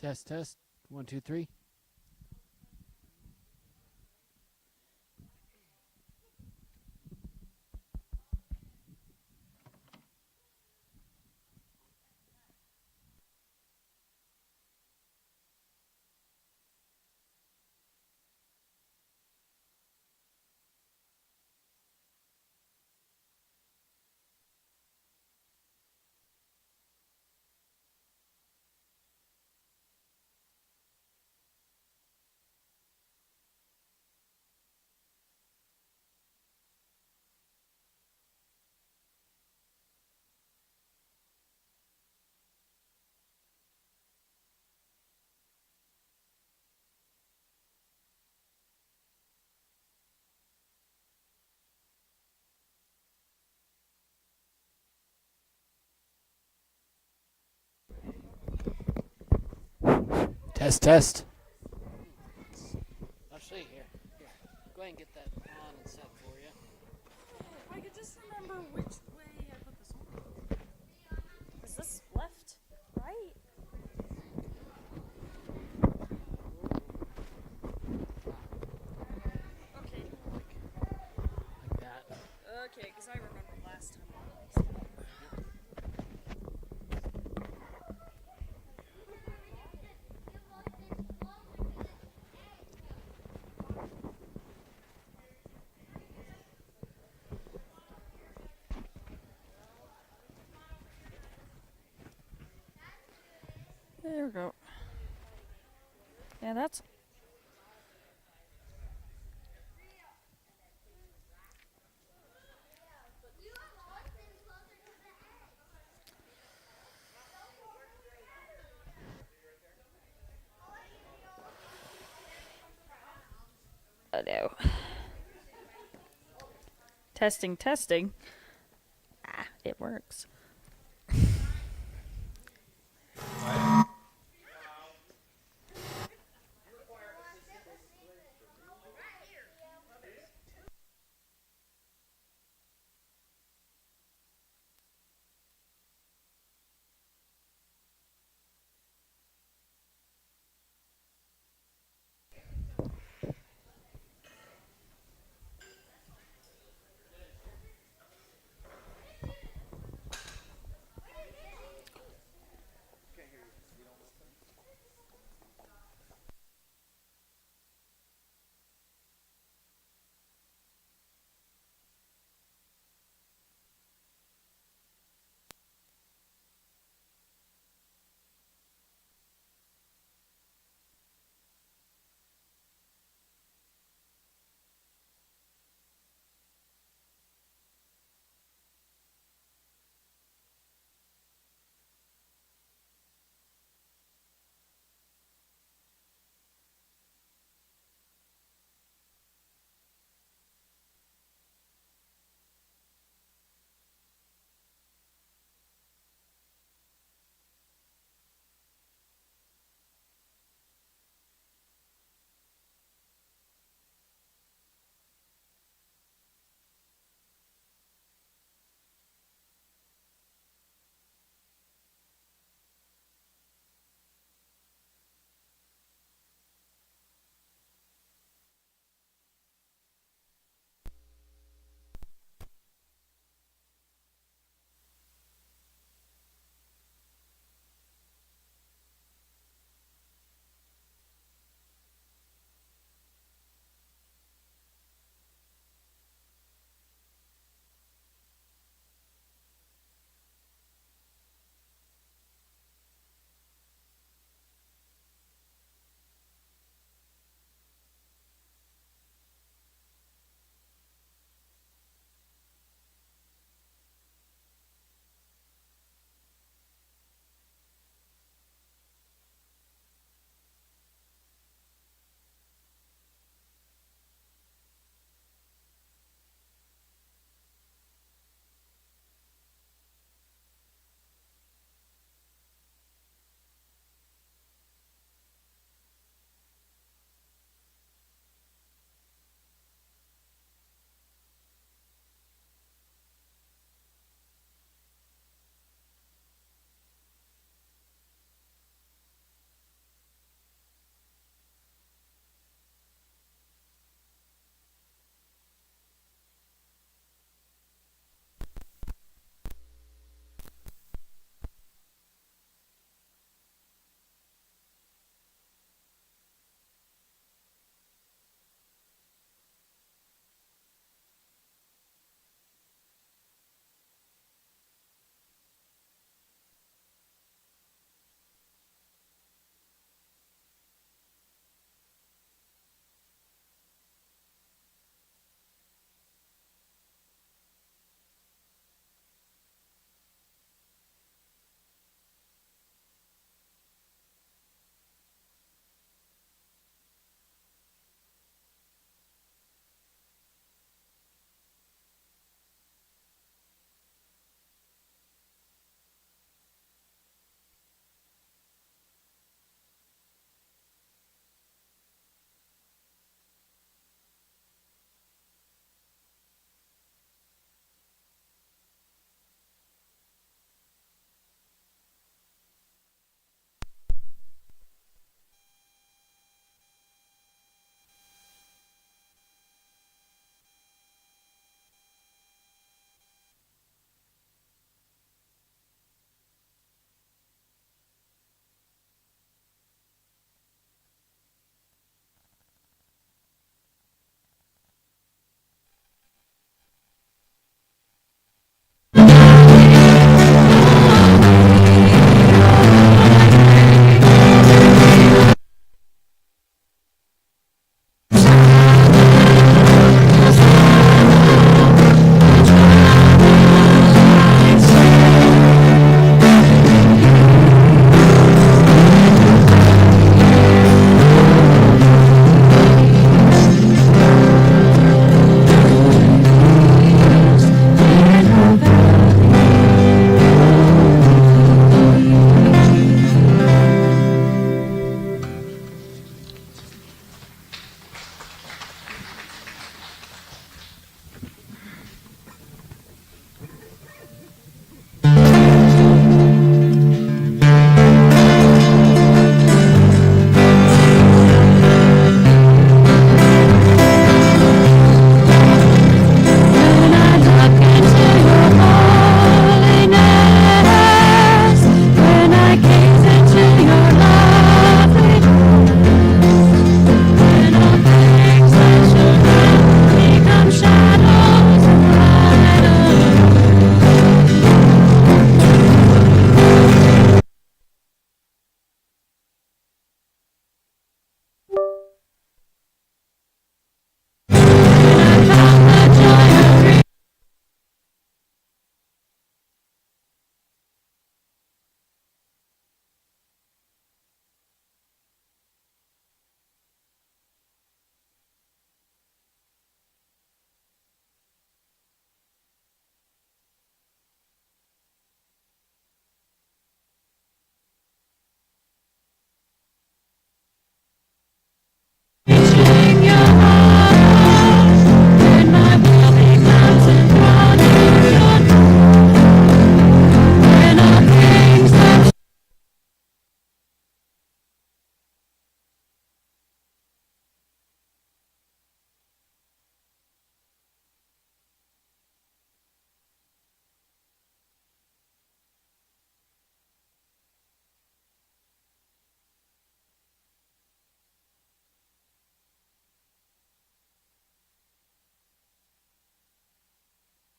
Test, test. 1, 2, 3. Test, test. I'll show you here. Here. Go ahead and get that on and set for you. If I could just remember which way I put this on. Is this left? Right? Okay. Like that. Okay, because I remember last time I released it. There we go. Yeah, that's... Oh no. Testing, testing. Ah, it works.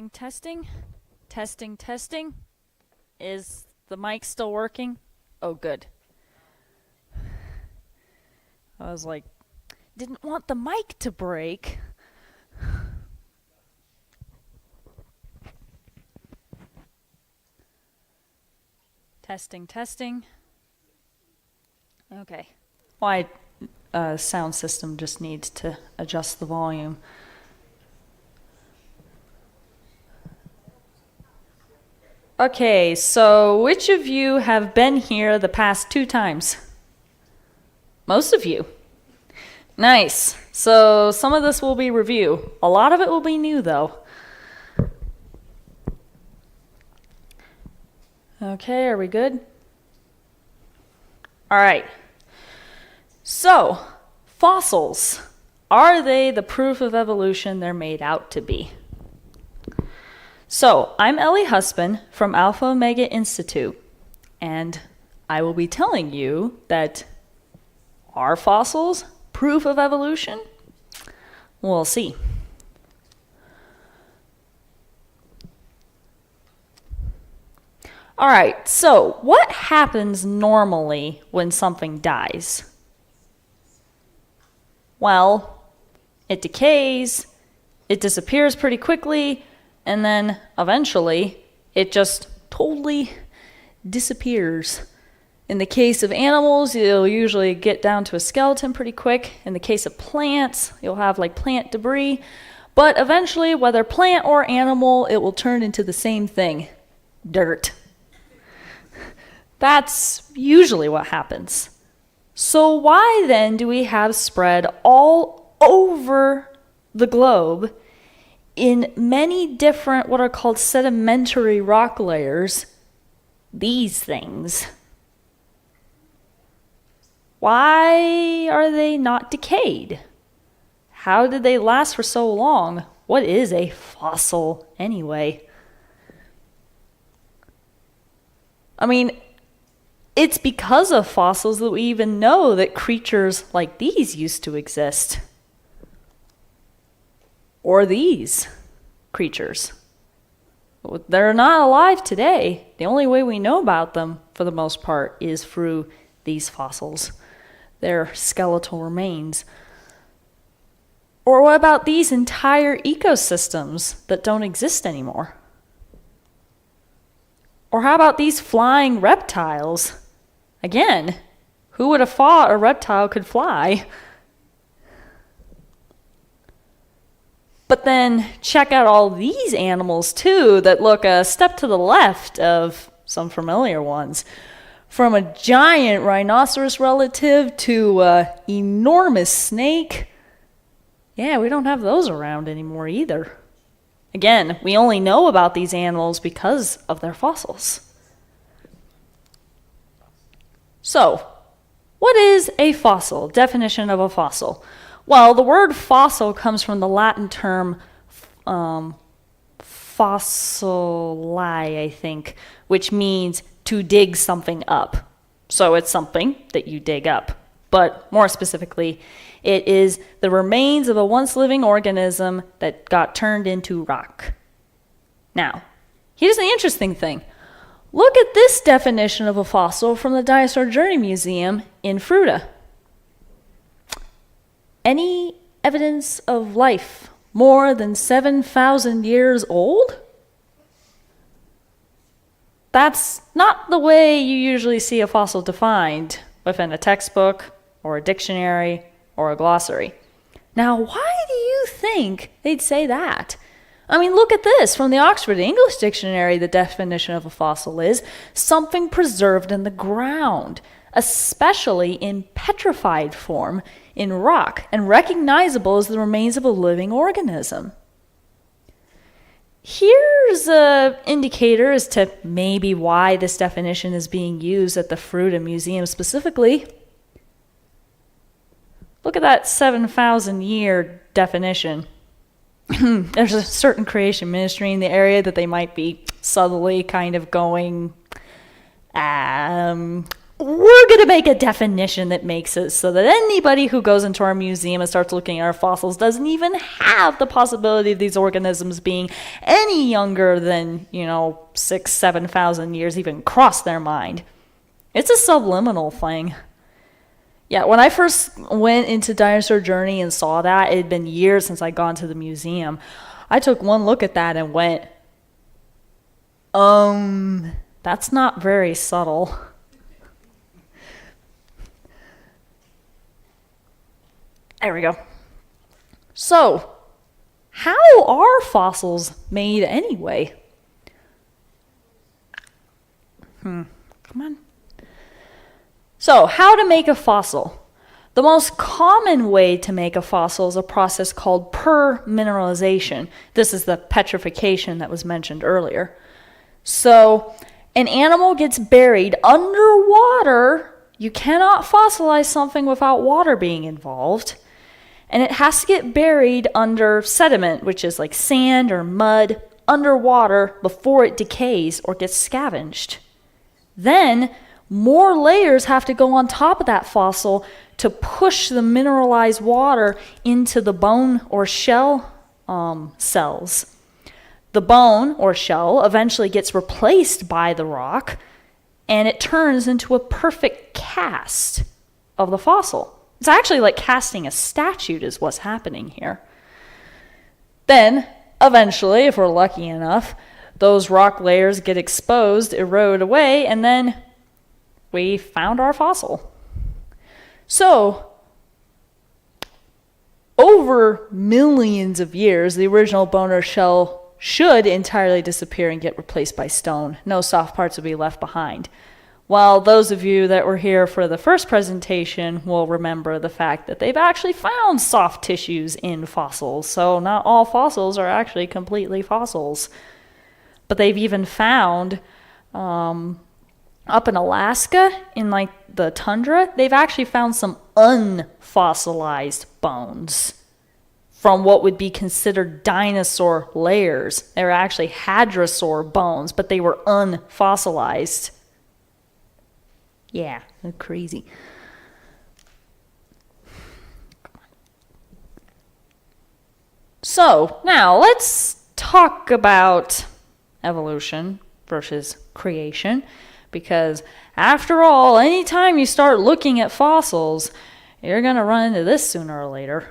Testing, testing, testing. Is the mic still working? Oh, good. I was like, didn't want the mic to break. Testing, testing. Okay. My sound system just needs to adjust the volume. Okay, so which of you have been here the past 2 times? Most of you. Nice. So some of this will be review. A lot of it will be new, though. Okay, are we good? All right. So, fossils. Are they the proof of evolution they're made out to be? So, I'm Ellie Husband from Alpha Omega Institute, and I will be telling you that are fossils proof of evolution? We'll see. All right, so what happens normally when something dies? Well, it decays, it disappears pretty quickly, and then eventually it just totally disappears. In the case of animals, you'll usually get down to a skeleton pretty quick. In the case of plants, you'll have like plant debris. But eventually, whether plant or animal, it will turn into the same thing, dirt. That's usually what happens. So why then do we have spread all over the globe in many different what are called sedimentary rock layers, these things? Why are they not decayed? How did they last for so long? What is a fossil anyway? I mean, it's because of fossils that we even know that creatures like these used to exist. Or these creatures. They're not alive today. The only way we know about them, for the most part, is through these fossils. Their skeletal remains. Or what about these entire ecosystems that don't exist anymore? Or how about these flying reptiles? Again, who would have thought a reptile could fly? But then check out all these animals too that look a step to the left of some familiar ones. From a giant rhinoceros relative to an enormous snake. Yeah, we don't have those around anymore either. Again, we only know about these animals because of their fossils. So, what is a fossil? Definition of a fossil. Well, the word fossil comes from the Latin term fossili, I think, which means to dig something up. So it's something that you dig up. But more specifically, it is the remains of a once living organism that got turned into rock. Now, here's the interesting thing. Look at this definition of a fossil from the Dinosaur Journey Museum in Fruta. Any evidence of life more than 7,000 years old? That's not the way you usually see a fossil defined within a textbook or a dictionary or a glossary. Now, why do you think they'd say that? I mean, look at this. From the Oxford English Dictionary, the definition of a fossil is something preserved in the ground, especially in petrified form in rock, and recognizable as the remains of a living organism. Here's an indicator as to maybe why this definition is being used at the Fruta Museum specifically. Look at that 7,000 year definition. There's a certain creation ministry in the area that they might be subtly kind of going, we're going to make a definition that makes it so that anybody who goes into our museum and starts looking at our fossils doesn't even have the possibility of these organisms being any younger than, 6,000, 7,000 years even cross their mind. It's a subliminal thing. Yeah, when I first went into Dinosaur Journey and saw that, it had been years since I'd gone to the museum. I took one look at that and went, that's not very subtle. There we go. So, how are fossils made anyway? Come on. So, how to make a fossil? The most common way to make a fossil is a process called permineralization. This is the petrification that was mentioned earlier. So, an animal gets buried underwater. You cannot fossilize something without water being involved. And it has to get buried under sediment, which is like sand or mud, underwater before it decays or gets scavenged. Then, more layers have to go on top of that fossil to push the mineralized water into the bone or shell cells. The bone or shell eventually gets replaced by the rock, and it turns into a perfect cast of the fossil. It's actually like casting a statue is what's happening here. Then, eventually, if we're lucky enough, those rock layers get exposed, erode away, and then we found our fossil. So, over millions of years, the original bone or shell should entirely disappear and get replaced by stone. No soft parts will be left behind. While those of you that were here for the first presentation will remember the fact that they've actually found soft tissues in fossils. So not all fossils are actually completely fossils. But they've even found, up in Alaska, in like the tundra, they've actually found some unfossilized bones from what would be considered dinosaur layers. They were actually hadrosaur bones, but they were unfossilized. Yeah, they're crazy. So, now let's talk about evolution versus creation, because after all, anytime you start looking at fossils, you're going to run into this sooner or later.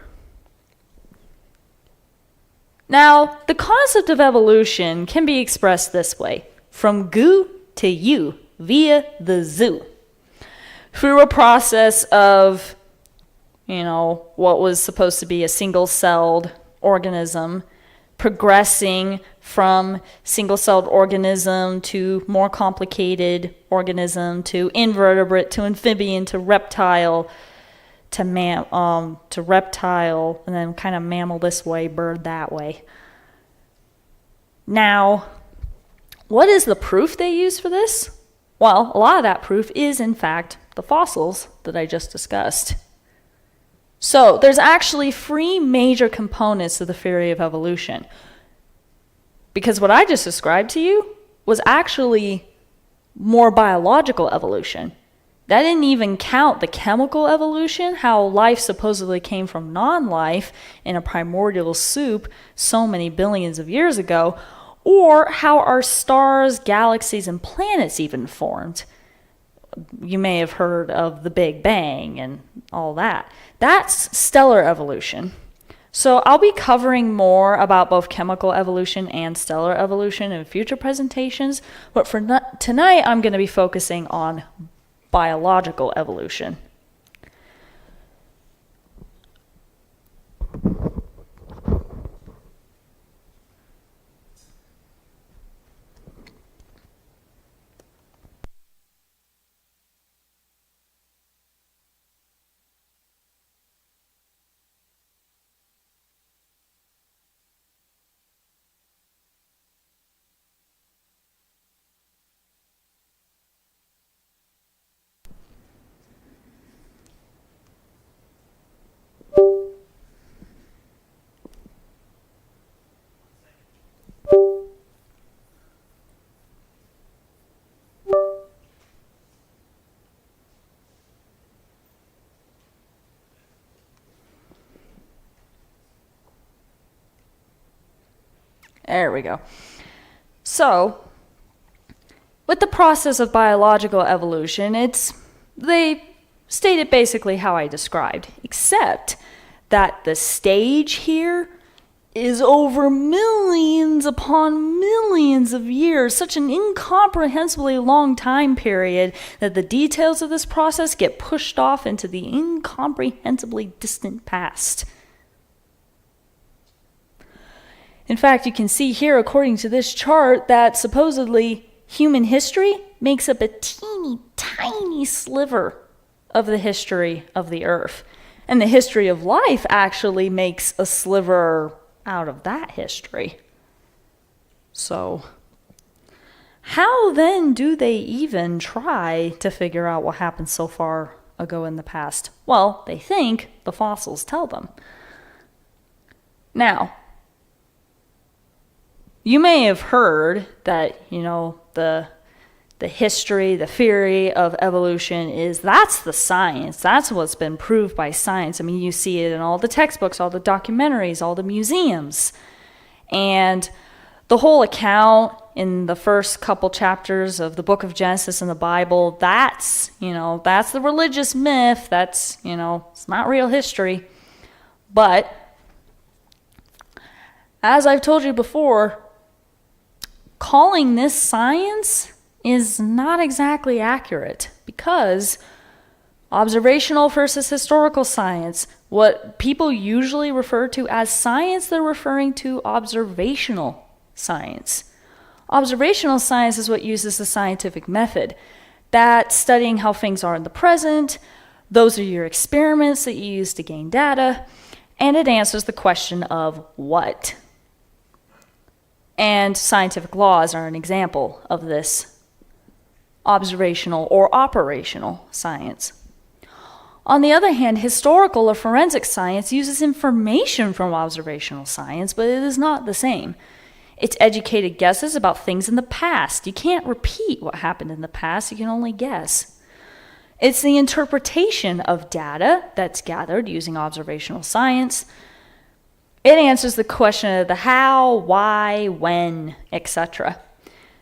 Now, the concept of evolution can be expressed this way: from goo to you via the zoo. Through a process of, what was supposed to be a single-celled organism, progressing from single-celled organism to more complicated organism to invertebrate to amphibian to reptile to reptile, and then kind of mammal this way, bird that way. Now, what is the proof they use for this? Well, a lot of that proof is, in fact, the fossils that I just discussed. So, there's actually three major components to the theory of evolution. Because what I just described to you was actually more biological evolution. That didn't even count the chemical evolution, how life supposedly came from non-life in a primordial soup so many billions of years ago, or how our stars, galaxies, and planets even formed. You may have heard of the Big Bang and all that. That's stellar evolution. So I'll be covering more about both chemical evolution and stellar evolution in future presentations, but for tonight I'm going to be focusing on biological evolution. There we go. So, with the process of biological evolution, they state it basically how I described, except that the stage here is over millions upon millions of years, such an incomprehensibly long time period that the details of this process get pushed off into the incomprehensibly distant past. In fact, you can see here, according to this chart, that supposedly human history makes up a teeny tiny sliver of the history of the Earth. And the history of life actually makes a sliver out of that history. So, how then do they even try to figure out what happened so far ago in the past? Well, they think the fossils tell them. Now, you may have heard that, the history, the theory of evolution that's the science. That's what's been proved by science. I mean, you see it in all the textbooks, all the documentaries, all the museums. And the whole account in the first couple chapters of the book of Genesis in the Bible, that's the religious myth. That's, it's not real history. But as I've told you before, calling this science is not exactly accurate, because observational versus historical science, what people usually refer to as science, they're referring to observational science. Observational science is what uses the scientific method. That's studying how things are in the present. Those are your experiments that you use to gain data, and it answers the question of what. And scientific laws are an example of this observational or operational science. On the other hand, historical or forensic science uses information from observational science, but it is not the same. It's educated guesses about things in the past. You can't repeat what happened in the past, you can only guess. It's the interpretation of data that's gathered using observational science. It answers the question of the how, why, when, etc.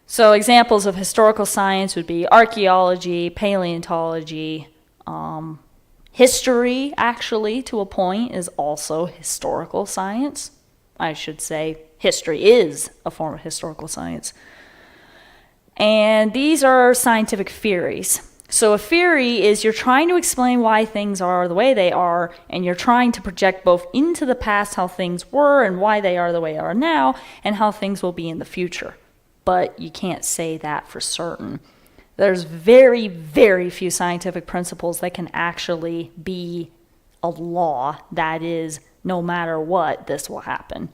So examples of historical science would be archaeology, paleontology. History, actually, to a point, is also historical science. I should say history is a form of historical science. And these are scientific theories. So a theory is you're trying to explain why things are the way they are, and you're trying to project both into the past how things were and why they are the way they are now, and how things will be in the future. But you can't say that for certain. There's very, very few scientific principles that can actually be a law. That is, no matter what, this will happen.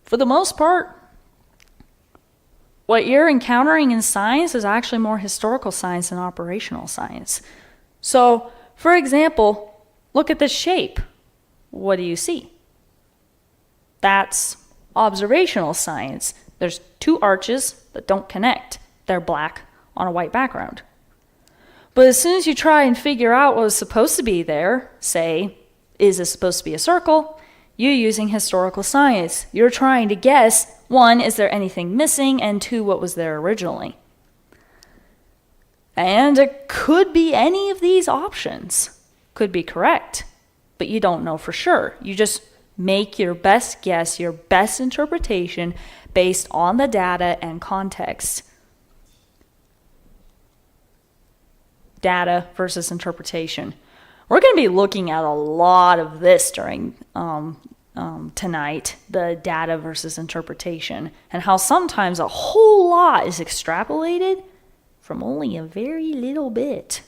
For the most part, what you're encountering in science is actually more historical science than operational science. So, for example, look at this shape. What do you see? That's observational science. There's two arches that don't connect. They're black on a white background. But as soon as you try and figure out what was supposed to be there, say, is this supposed to be a circle? You're using historical science. You're trying to guess, one, is there anything missing? And two, what was there originally? And it could be any of these options. Could be correct, but you don't know for sure. You just make your best guess, your best interpretation based on the data and context. Data versus interpretation. We're going to be looking at a lot of this during tonight, the data versus interpretation, and how sometimes a whole lot is extrapolated from only a very little bit.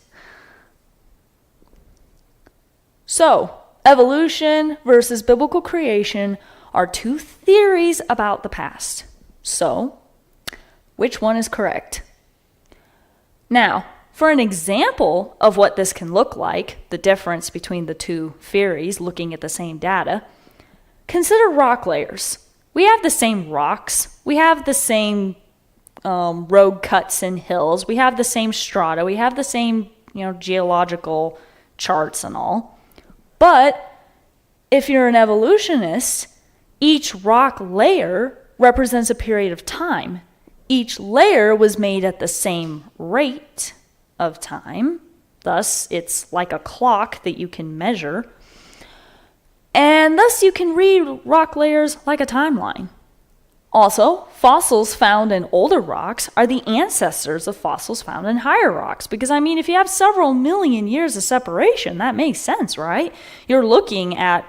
So, evolution versus biblical creation are two theories about the past. So, which one is correct? Now, for an example of what this can look like, the difference between the two theories looking at the same data, consider rock layers. We have the same rocks. We have the same road cuts and hills. We have the same strata. We have the same, geological charts and all. But if you're an evolutionist, Each rock layer represents a period of time. Each layer was made at the same rate of time. Thus, it's like a clock that you can measure. And thus, you can read rock layers like a timeline. Also, fossils found in older rocks are the ancestors of fossils found in higher rocks. Because, if you have several million years of separation, that makes sense, right? You're looking at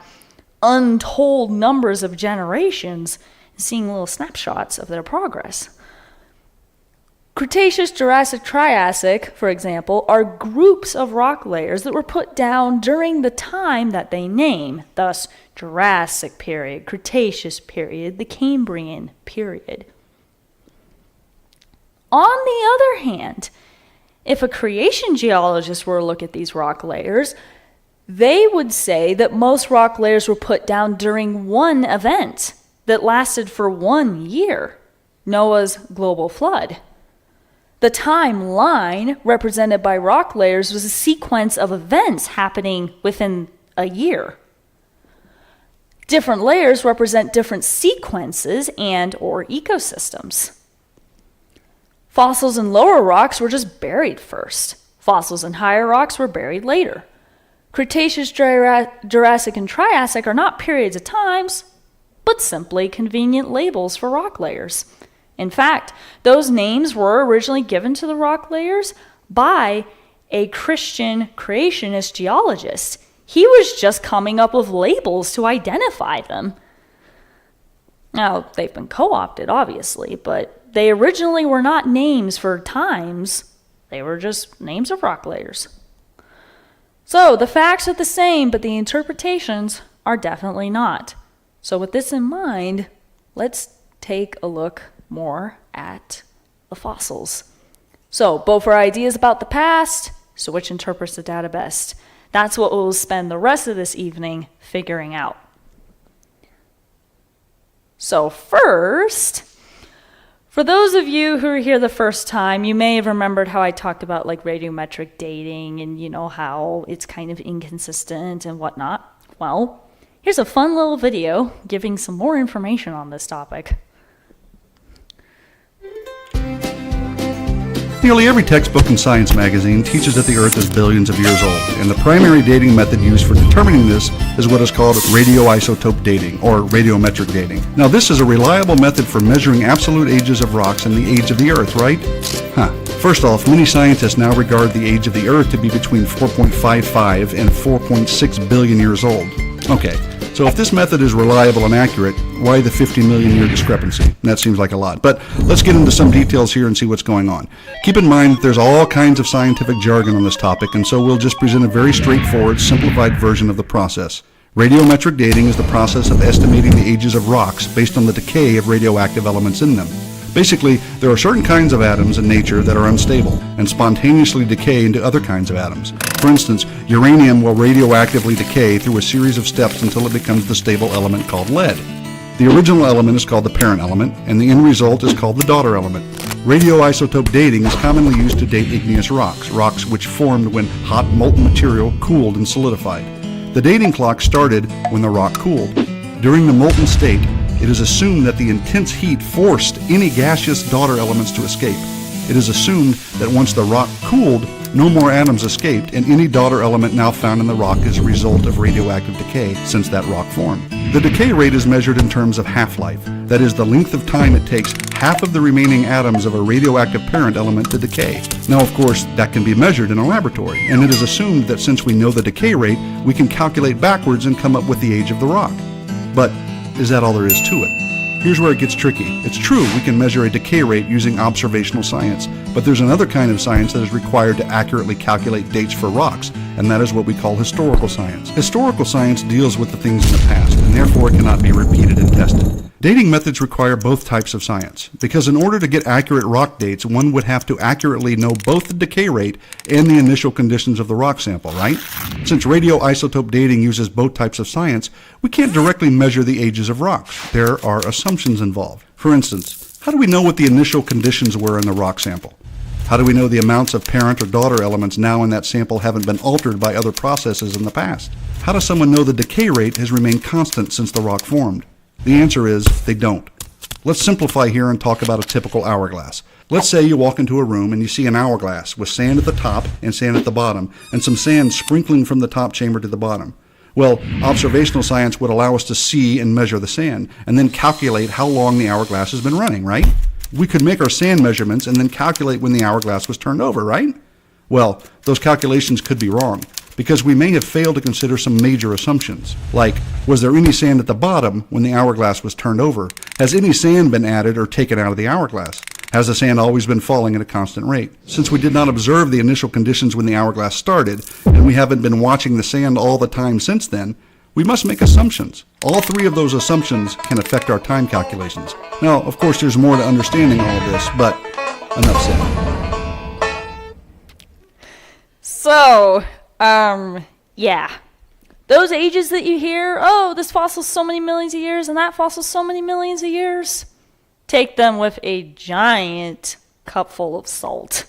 untold numbers of generations and seeing little snapshots of their progress. Cretaceous, Jurassic, Triassic, for example, are groups of rock layers that were put down during the time that they name, thus Jurassic period, Cretaceous period, the Cambrian period. On the other hand, if a creation geologist were to look at these rock layers, they would say that most rock layers were put down during one event that lasted for 1 year, Noah's global flood. The timeline represented by rock layers was a sequence of events happening within a year. Different layers represent different sequences and/or ecosystems. Fossils in lower rocks were just buried first. Fossils in higher rocks were buried later. Cretaceous, Jurassic, and Triassic are not periods of times, but simply convenient labels for rock layers. In fact, those names were originally given to the rock layers by a Christian creationist geologist. He was just coming up with labels to identify them. Now, they've been co-opted, obviously, but they originally were not names for times. They were just names of rock layers. So, the facts are the same, but the interpretations are definitely not. So with this in mind, let's take a look more at the fossils. So both for ideas about the past, so which interprets the data best? That's what we'll spend the rest of this evening figuring out. So first, for those of you who are here the first time, you may have remembered how I talked about radiometric dating and how it's kind of inconsistent and whatnot. Well, here's a fun little video giving some more information on this topic. Nearly every textbook and science magazine teaches that the Earth is billions of years old, and the primary dating method used for determining this is what is called radioisotope dating, or radiometric dating. Now, this is a reliable method for measuring absolute ages of rocks and the age of the Earth, right? First off, many scientists now regard the age of the Earth to be between 4.55 and 4.6 billion years old. Okay, so if this method is reliable and accurate, why the 50 million year discrepancy? That seems like a lot. But let's get into some details here and see what's going on. Keep in mind that there's all kinds of scientific jargon on this topic, and so we'll just present a very straightforward, simplified version of the process. Radiometric dating is the process of estimating the ages of rocks based on the decay of radioactive elements in them. Basically, there are certain kinds of atoms in nature that are unstable and spontaneously decay into other kinds of atoms. For instance, uranium will radioactively decay through a series of steps until it becomes the stable element called lead. The original element is called the parent element, and the end result is called the daughter element. Radioisotope dating is commonly used to date igneous rocks, rocks which formed when hot molten material cooled and solidified. The dating clock started when the rock cooled. During the molten state, it is assumed that the intense heat forced any gaseous daughter elements to escape. It is assumed that once the rock cooled, no more atoms escaped, and any daughter element now found in the rock is a result of radioactive decay since that rock formed. The decay rate is measured in terms of half-life. That is, the length of time it takes half of the remaining atoms of a radioactive parent element to decay. Now, of course, that can be measured in a laboratory, and it is assumed that since we know the decay rate, we can calculate backwards and come up with the age of the rock. But is that all there is to it? Here's where it gets tricky. It's true we can measure a decay rate using observational science, but there's another kind of science that is required to accurately calculate dates for rocks, and that is what we call historical science. Historical science deals with the things in the past, and therefore it cannot be repeated and tested. Dating methods require both types of science, because in order to get accurate rock dates, one would have to accurately know both the decay rate and the initial conditions of the rock sample, right? Since radioisotope dating uses both types of science, we can't directly measure the ages of rocks. There are assumptions involved. For instance, how do we know what the initial conditions were in the rock sample? How do we know the amounts of parent or daughter elements now in that sample haven't been altered by other processes in the past? How does someone know the decay rate has remained constant since the rock formed? The answer is they don't. Let's simplify here and talk about a typical hourglass. Let's say you walk into a room and you see an hourglass with sand at the top and sand at the bottom, and some sand sprinkling from the top chamber to the bottom. Well, observational science would allow us to see and measure the sand, and then calculate how long the hourglass has been running, right? We could make our sand measurements and then calculate when the hourglass was turned over, right? Well, those calculations could be wrong, because we may have failed to consider some major assumptions, like, was there any sand at the bottom when the hourglass was turned over? Has any sand been added or taken out of the hourglass? Has the sand always been falling at a constant rate? Since we did not observe the initial conditions when the hourglass started, and we haven't been watching the sand all the time since then, we must make assumptions. All three of those assumptions can affect our time calculations. Now, of course, there's more to understanding all of this, but enough said. So, yeah. Those ages that you hear, oh, this fossil's so many millions of years and that fossil's so many millions of years, take them with a giant cupful of salt.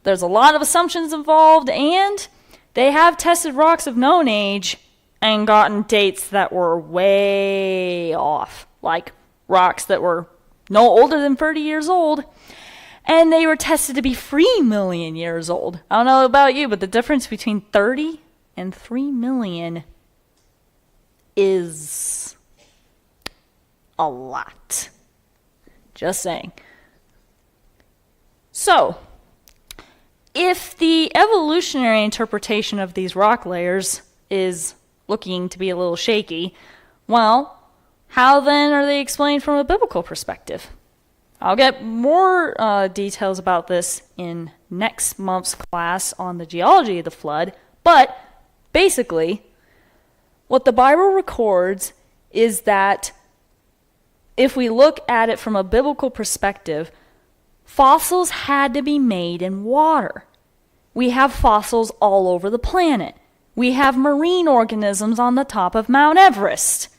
There's a lot of assumptions involved, and they have tested rocks of known age and gotten dates that were way off, like rocks that were no older than 30 years old, and they were tested to be 3 million years old. I don't know about you, but the difference between 30 and 3 million is a lot. Just saying. So, if the evolutionary interpretation of these rock layers is looking to be a little shaky, well, how then are they explained from a biblical perspective? I'll get more details about this in next month's class on the geology of the flood, but basically, what the Bible records is that if we look at it from a biblical perspective, fossils had to be made in water. We have fossils all over the planet. We have marine organisms on the top of Mount Everest.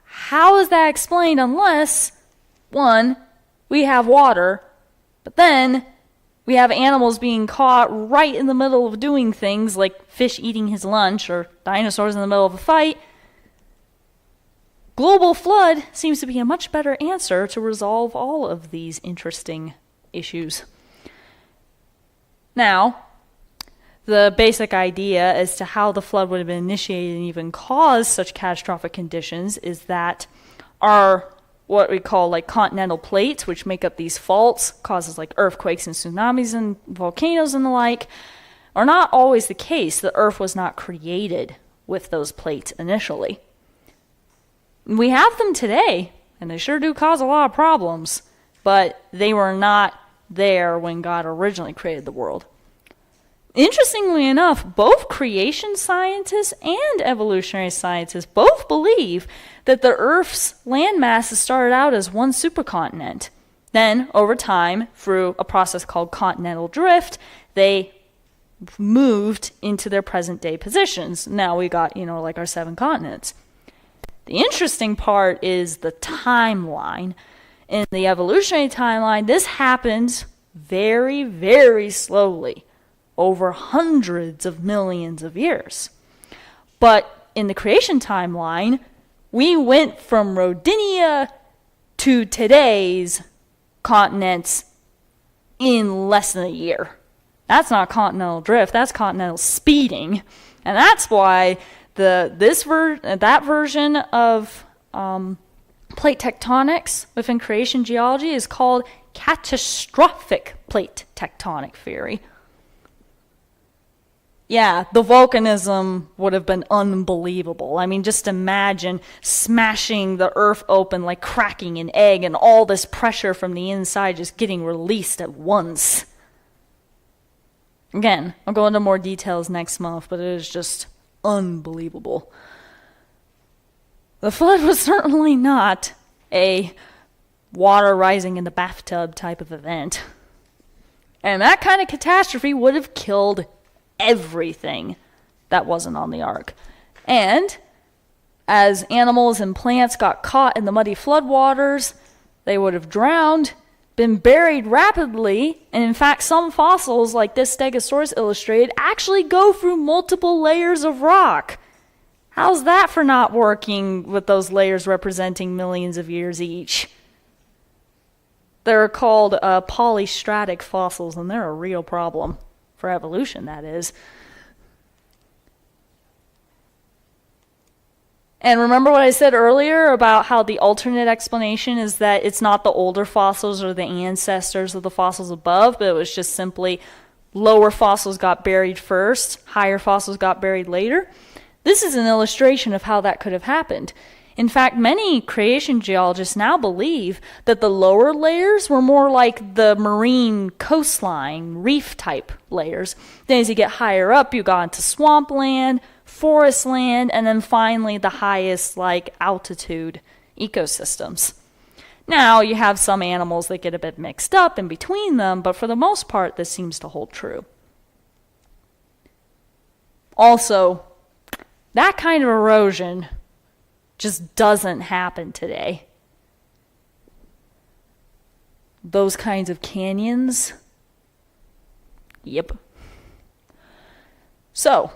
How is that explained unless, one, we have water, but then we have animals being caught right in the middle of doing things like fish eating his lunch or dinosaurs in the middle of a fight? Global flood seems to be a much better answer to resolve all of these interesting issues. Now, the basic idea as to how the flood would have been initiated and even caused such catastrophic conditions is that our what we call like continental plates, which make up these faults, causes like earthquakes and tsunamis and volcanoes and the like, are not always the case. The earth was not created with those plates initially. We have them today, and they sure do cause a lot of problems, but they were not there when God originally created the world. Interestingly enough, both creation scientists and evolutionary scientists both believe that the Earth's landmass started out as one supercontinent. Then, over time, through a process called continental drift, they moved into their present-day positions. Now we got, like our 7 continents. The interesting part is the timeline. In the evolutionary timeline, this happens very, very slowly, over hundreds of millions of years. But in the creation timeline, we went from Rodinia to today's continents in less than a year. That's not continental drift, that's continental speeding. And that's why that version of plate tectonics within creation geology is called catastrophic plate tectonic theory. Yeah, the volcanism would have been unbelievable. I mean, just imagine smashing the earth open like cracking an egg and all this pressure from the inside just getting released at once. Again, I'll go into more details next month, but it is just unbelievable. The flood was certainly not a water rising in the bathtub type of event. And that kind of catastrophe would have killed everything that wasn't on the ark. And as animals and plants got caught in the muddy floodwaters, they would have drowned, been buried rapidly, and in fact some fossils, like this Stegosaurus illustrated, actually go through multiple layers of rock. How's that for not working with those layers representing millions of years each? They're called polystratic fossils, and they're a real problem for evolution, that is. And remember what I said earlier about how the alternate explanation is that it's not the older fossils or the ancestors of the fossils above, but it was just simply lower fossils got buried first, higher fossils got buried later. This is an illustration of how that could have happened. In fact, many creation geologists now believe that the lower layers were more like the marine coastline, reef-type layers. Then as you get higher up, you got into swampland, forest land, and then finally the highest altitude ecosystems. Now you have some animals that get a bit mixed up in between them, but for the most part this seems to hold true. Also, that kind of erosion just doesn't happen today. Those kinds of canyons, yep. So,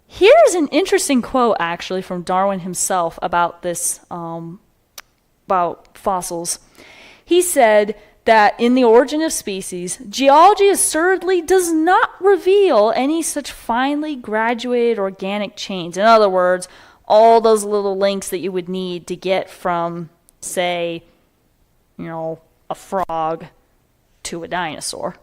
here's an interesting quote, actually, from Darwin himself about this, about fossils. He said that in The Origin of Species, geology assuredly does not reveal any such finely graduated organic chains. In other words, all those little links that you would need to get from, say, a frog to a dinosaur.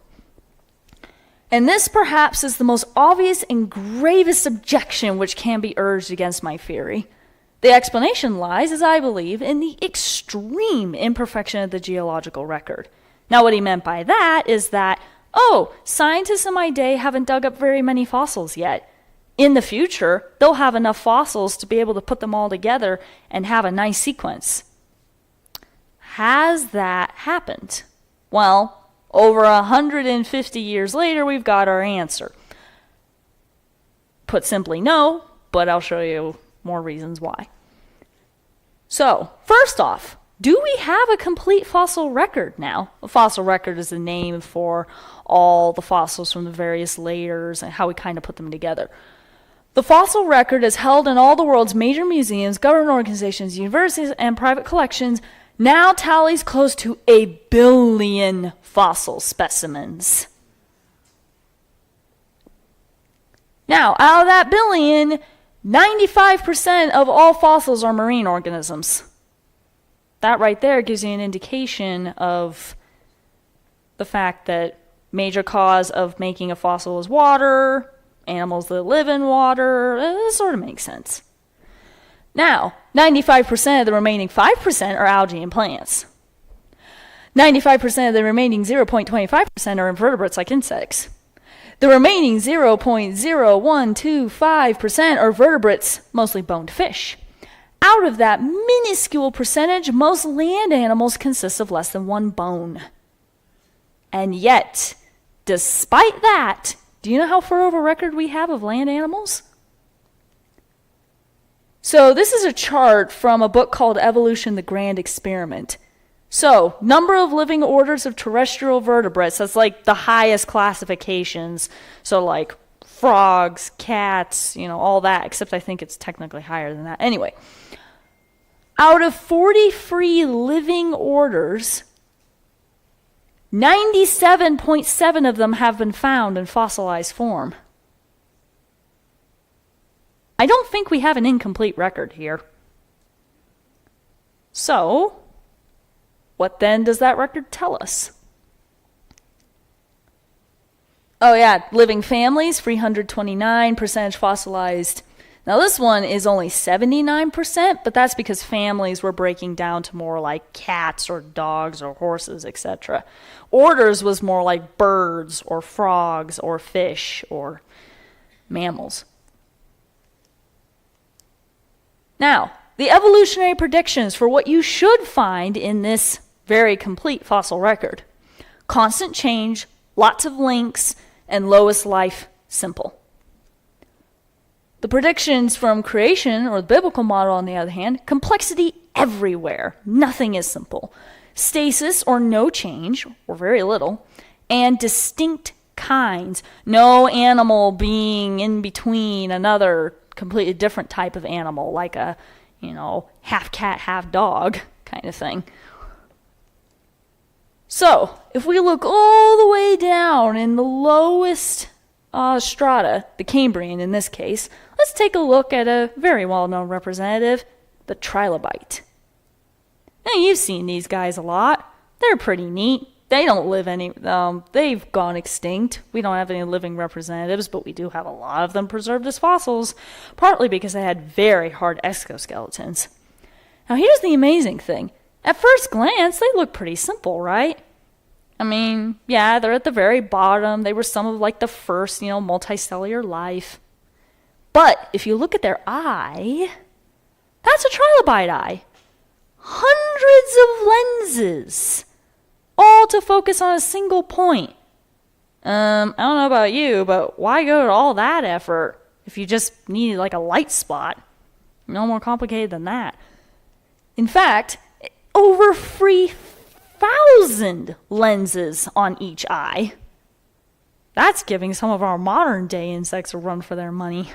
And this perhaps is the most obvious and gravest objection which can be urged against my theory. The explanation lies, as I believe, in the extreme imperfection of the geological record. Now, what he meant by that is that, scientists in my day haven't dug up very many fossils yet. In the future, they'll have enough fossils to be able to put them all together and have a nice sequence. Has that happened? Well, over 150 years later, we've got our answer. Put simply, no, but I'll show you more reasons why. So, first off, do we have a complete fossil record now? A fossil record is the name for all the fossils from the various layers and how we kind of put them together. The fossil record is held in all the world's major museums, government organizations, universities, and private collections, now tallies close to 1 billion fossil specimens. Now, out of that billion, 95% of all fossils are marine organisms. That right there gives you an indication of the fact that major cause of making a fossil is water, animals that live in water. It sort of makes sense. Now, 95% of the remaining 5% are algae and plants. 95% of the remaining 0.25% are invertebrates like insects. The remaining 0.0125% are vertebrates, mostly boned fish. Out of that minuscule percentage, most land animals consist of less than one bone. And yet, despite that, do you know how far of a record we have of land animals? So this is a chart from a book called Evolution: The Grand Experiment. So, number of living orders of terrestrial vertebrates, that's like the highest classifications. So like frogs, cats, all that, except I think it's technically higher than that. Anyway, out of 40 free living orders, 97.7 of them have been found in fossilized form. I don't think we have an incomplete record here. So, what then does that record tell us? Oh yeah, living families, 329 percentage fossilized. Now this one is only 79%, but that's because families were breaking down to more like cats or dogs or horses, etc. Orders was more like birds or frogs or fish or mammals. Now, the evolutionary predictions for what you should find in this very complete fossil record. Constant change, lots of links, and lowest life simple. The predictions from creation, or the biblical model on the other hand, complexity everywhere. Nothing is simple. Stasis, or no change, or very little, and distinct kinds. No animal being in between another completely different type of animal, like a, half cat, half dog kind of thing. So, if we look all the way down in the lowest strata, the Cambrian in this case, let's take a look at a very well-known representative, the trilobite. Now, you've seen these guys a lot. They're pretty neat. They don't live they've gone extinct. We don't have any living representatives, but we do have a lot of them preserved as fossils, partly because they had very hard exoskeletons. Now, here's the amazing thing. At first glance, they look pretty simple, right? I mean, yeah, they're at the very bottom. They were some of the first, multicellular life. But if you look at their eye, that's a trilobite eye. Hundreds of lenses, all to focus on a single point. I don't know about you, but why go to all that effort if you just need a light spot? No more complicated than that. In fact, over 3,000 lenses on each eye. That's giving some of our modern day insects a run for their money.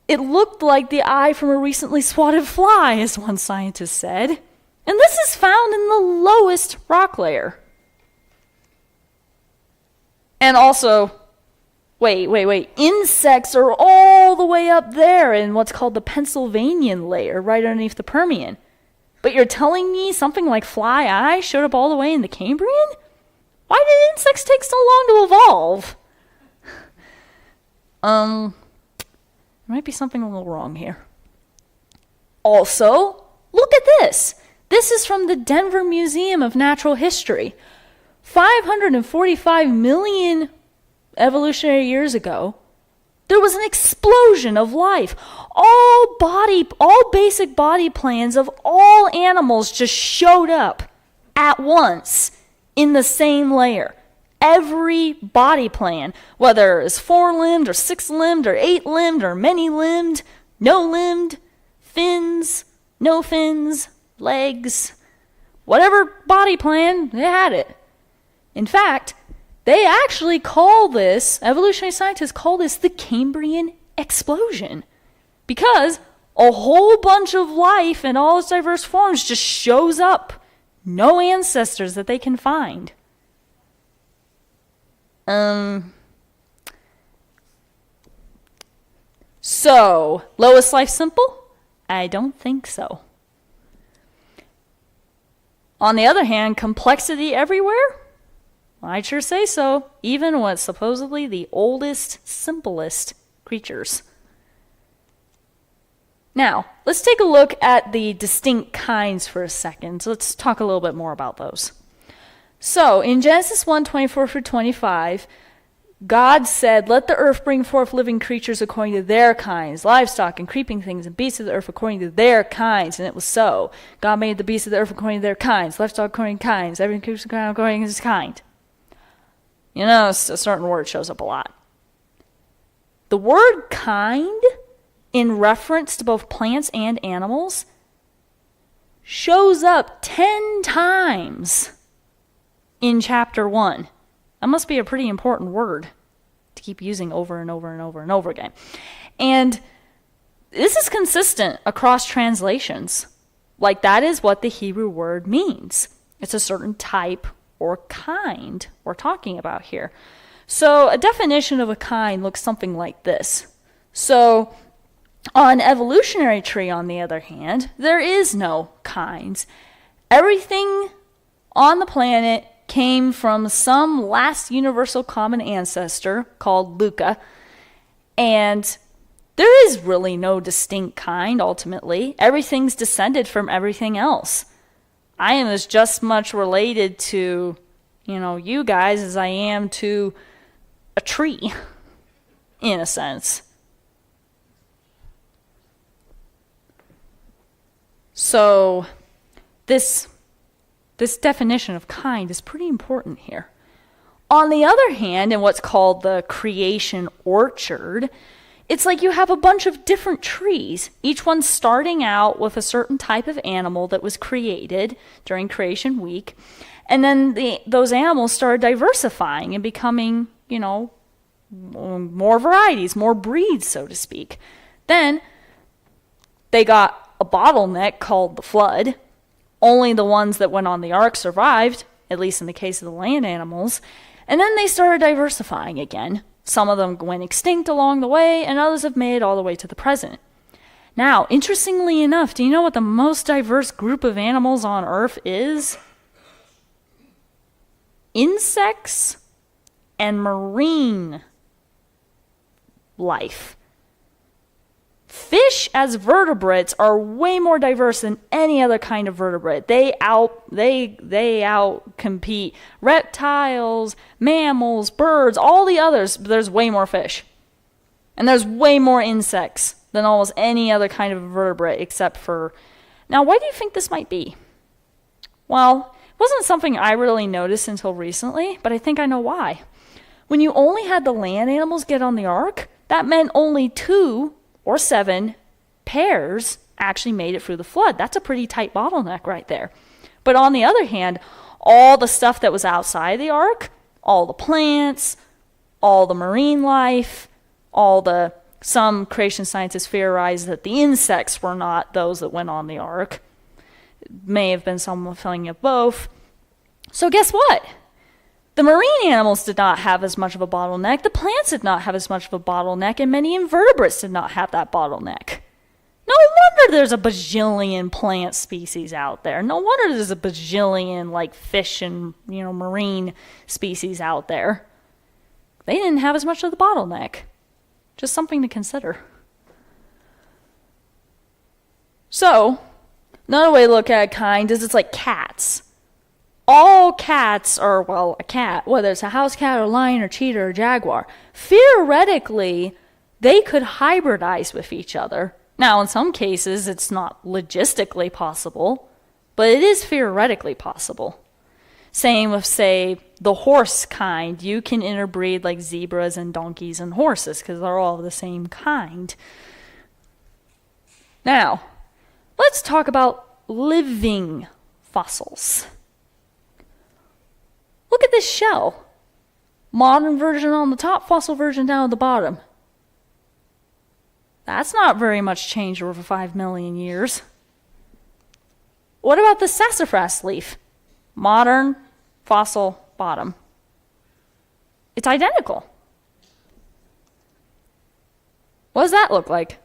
It looked like the eye from a recently swatted fly, as one scientist said. And this is found in the lowest rock layer. And also, wait. Insects are all the way up there in what's called the Pennsylvanian layer, right underneath the Permian. But you're telling me something like fly eye showed up all the way in the Cambrian? Why did insects take so long to evolve? There might be something a little wrong here. Also, look at this. This is from the Denver Museum of Natural History. 545 million evolutionary years ago, there was an explosion of life. All basic body plans of all animals just showed up at once in the same layer. Every body plan, whether it's 4-limbed or 6-limbed or 8-limbed or many-limbed, no-limbed, fins, no fins, legs, whatever body plan, they had it. In fact, they actually evolutionary scientists call this the Cambrian explosion, because a whole bunch of life in all its diverse forms just shows up. No ancestors that they can find. So, lowest life simple? I don't think so. On the other hand, complexity everywhere? I'd sure say so, even with supposedly the oldest, simplest creatures. Now, let's take a look at the distinct kinds for a second. So let's talk a little bit more about those. So, in Genesis 1:24-25, God said, "Let the earth bring forth living creatures according to their kinds, livestock and creeping things and beasts of the earth according to their kinds." And it was so. God made the beasts of the earth according to their kinds, livestock according to kinds, every creature according to his kind. A certain word shows up a lot. The word kind, in reference to both plants and animals, shows up 10 times in chapter 1. That must be a pretty important word to keep using over and over and over and over again. And this is consistent across translations. That is what the Hebrew word means. It's a certain type or kind we're talking about here. So a definition of a kind looks something like this. So on evolutionary tree, on the other hand, there is no kinds. Everything on the planet came from some last universal common ancestor called Luca, and there is really no distinct kind ultimately. Everything's descended from everything else. I am as just much related to, you guys as I am to a tree, in a sense. So this definition of kind is pretty important here. On the other hand, in what's called the creation orchard, it's like you have a bunch of different trees, each one starting out with a certain type of animal that was created during creation week, and then those animals started diversifying and becoming, more varieties, more breeds, so to speak. Then they got a bottleneck called the flood. Only the ones that went on the ark survived, at least in the case of the land animals. And then they started diversifying again. Some of them went extinct along the way, and others have made it all the way to the present. Now, interestingly enough, do you know what the most diverse group of animals on Earth is? Insects and marine life. Fish as vertebrates are way more diverse than any other kind of vertebrate. They outcompete reptiles, mammals, birds, all the others. There's way more fish. And there's way more insects than almost any other kind of vertebrate except for... Now, why do you think this might be? Well, it wasn't something I really noticed until recently, but I think I know why. When you only had the land animals get on the ark, that meant only 2 or 7 pairs actually made it through the flood. That's a pretty tight bottleneck right there. But on the other hand, all the stuff that was outside the ark, all the plants, all the marine life, some creation scientists theorize that the insects were not those that went on the ark. It may have been some filling of both. So guess what? The marine animals did not have as much of a bottleneck. The plants did not have as much of a bottleneck, and many invertebrates did not have that bottleneck. No wonder there's a bajillion plant species out there. No wonder there's a bajillion fish and marine species out there. They didn't have as much of the bottleneck. Just something to consider. So, another way to look at kind is it's like cats. All cats are, a cat, whether it's a house cat or lion or cheetah or jaguar, theoretically, they could hybridize with each other. Now, in some cases, it's not logistically possible, but it is theoretically possible. Same with, say, the horse kind. You can interbreed like zebras and donkeys and horses because they're all the same kind. Now, let's talk about living fossils. Look at this shell. Modern version on the top, fossil version down at the bottom. That's not very much change over 5 million years. What about the sassafras leaf? Modern, fossil, bottom. It's identical. What does that look like?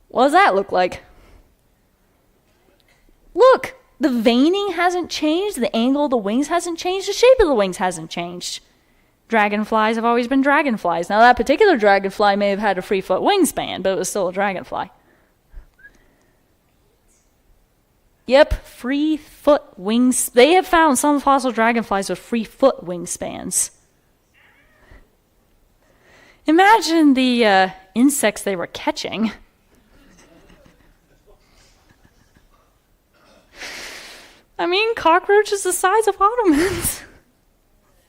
What does that look like? Look! The veining hasn't changed, the angle of the wings hasn't changed, the shape of the wings hasn't changed. Dragonflies have always been dragonflies. Now, that particular dragonfly may have had a 3-foot wingspan, but it was still a dragonfly. Yep, 3-foot wings. They have found some fossil dragonflies with 3-foot wingspans. Imagine the insects they were catching. I mean, cockroaches the size of ottomans.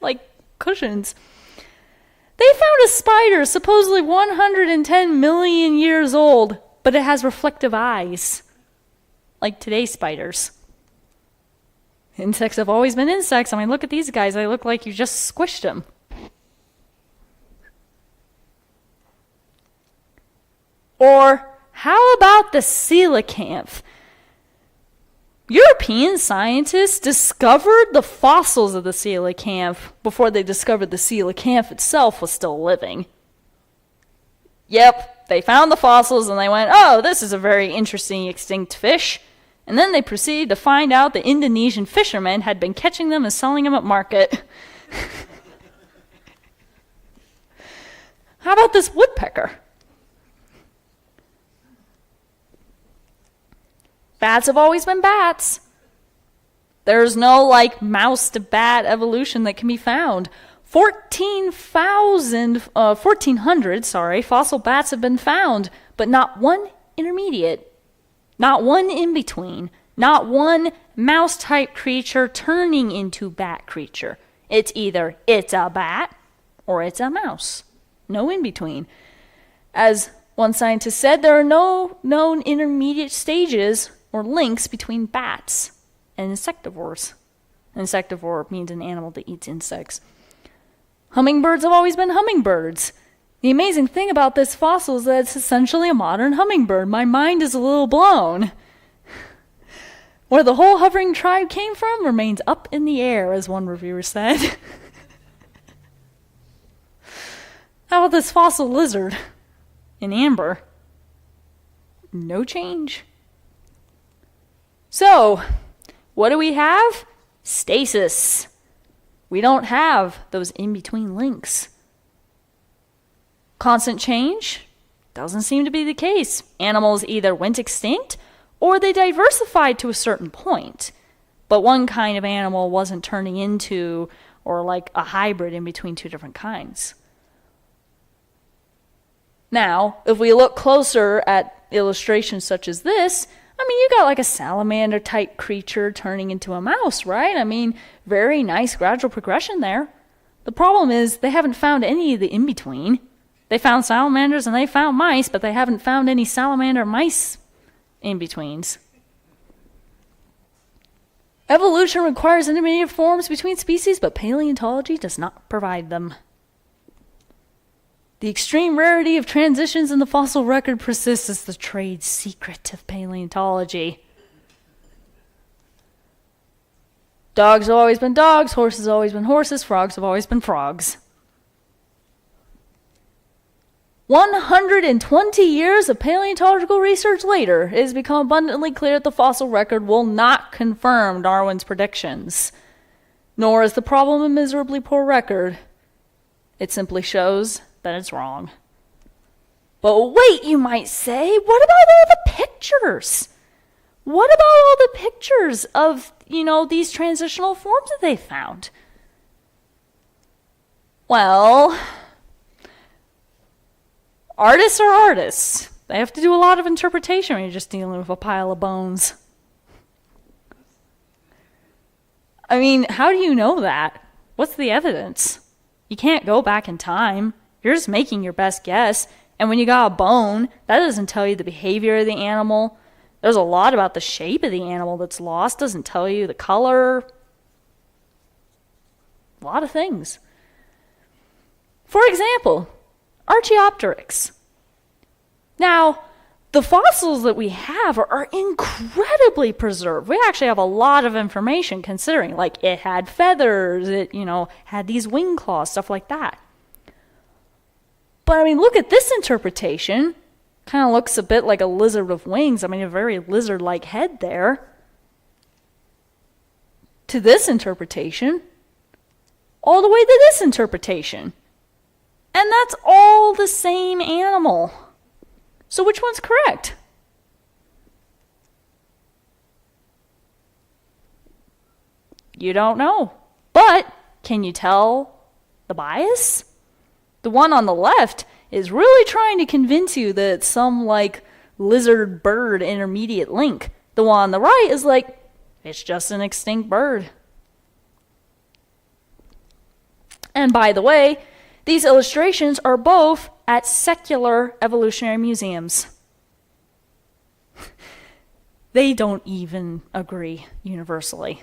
Like cushions. They found a spider supposedly 110 million years old, but it has reflective eyes. Like today's spiders. Insects have always been insects. I mean, look at these guys. They look like you just squished them. Or how about the coelacanth? European scientists discovered the fossils of the coelacanth before they discovered the coelacanth itself was still living. Yep, they found the fossils and they went, oh, this is a very interesting extinct fish. And then they proceeded to find out the Indonesian fishermen had been catching them and selling them at market. How about this woodpecker? Bats have always been bats. There's no mouse to bat evolution that can be found. 1,400 fossil bats have been found, but not one intermediate, not one in between, not one mouse type creature turning into bat creature. It's either it's a bat or it's a mouse. No in between. As one scientist said, there are no known intermediate stages or links between bats and insectivores. Insectivore means an animal that eats insects. Hummingbirds have always been hummingbirds. The amazing thing about this fossil is that it's essentially a modern hummingbird. My mind is a little blown. Where the whole hovering tribe came from remains up in the air, as one reviewer said. How about this fossil lizard in amber? No change. So, what do we have? Stasis. We don't have those in-between links. Constant change? Doesn't seem to be the case. Animals either went extinct or they diversified to a certain point. But one kind of animal wasn't turning into or like a hybrid in between two different kinds. Now, if we look closer at illustrations such as this, I mean, you got like a salamander-type creature turning into a mouse, right? I mean, very nice gradual progression there. The problem is they haven't found any of the in-between. They found salamanders and they found mice, but they haven't found any salamander-mice in-betweens. Evolution requires intermediate forms between species, but paleontology does not provide them. The extreme rarity of transitions in the fossil record persists as the trade secret of paleontology. Dogs have always been dogs, horses have always been horses, frogs have always been frogs. 120 years of paleontological research later, it has become abundantly clear that the fossil record will not confirm Darwin's predictions. Nor is the problem a miserably poor record. It simply shows that it's wrong. But wait, you might say, what about all the pictures? What about all the pictures of, these transitional forms that they found? Well, artists are artists. They have to do a lot of interpretation when you're just dealing with a pile of bones. I mean, how do you know that? What's the evidence? You can't go back in time. You're just making your best guess. And when you got a bone, that doesn't tell you the behavior of the animal. There's a lot about the shape of the animal that's lost. Doesn't tell you the color. A lot of things. For example, Archaeopteryx. Now, the fossils that we have are incredibly preserved. We actually have a lot of information considering, like it had feathers, it, had these wing claws, stuff like that. But I mean, look at this interpretation. Kind of looks a bit like a lizard with wings. I mean, a very lizard-like head there. To this interpretation. All the way to this interpretation. And that's all the same animal. So which one's correct? You don't know. But can you tell the bias? The one on the left is really trying to convince you that it's some like lizard bird intermediate link. The one on the right is like, it's just an extinct bird. And by the way, these illustrations are both at secular evolutionary museums. They don't even agree universally.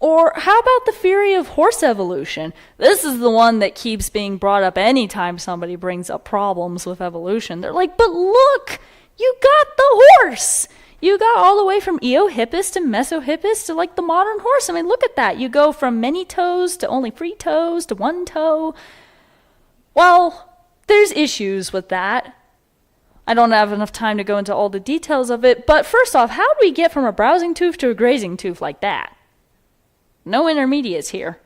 Or how about the theory of horse evolution? This is the one that keeps being brought up anytime somebody brings up problems with evolution. They're like, but look, you got the horse. You got all the way from Eohippus to Mesohippus to like the modern horse. I mean, look at that. You go from many toes to only 3 toes to 1 toe. Well, there's issues with that. I don't have enough time to go into all the details of it, but first off, how do we get from a browsing tooth to a grazing tooth like that? No intermediates here.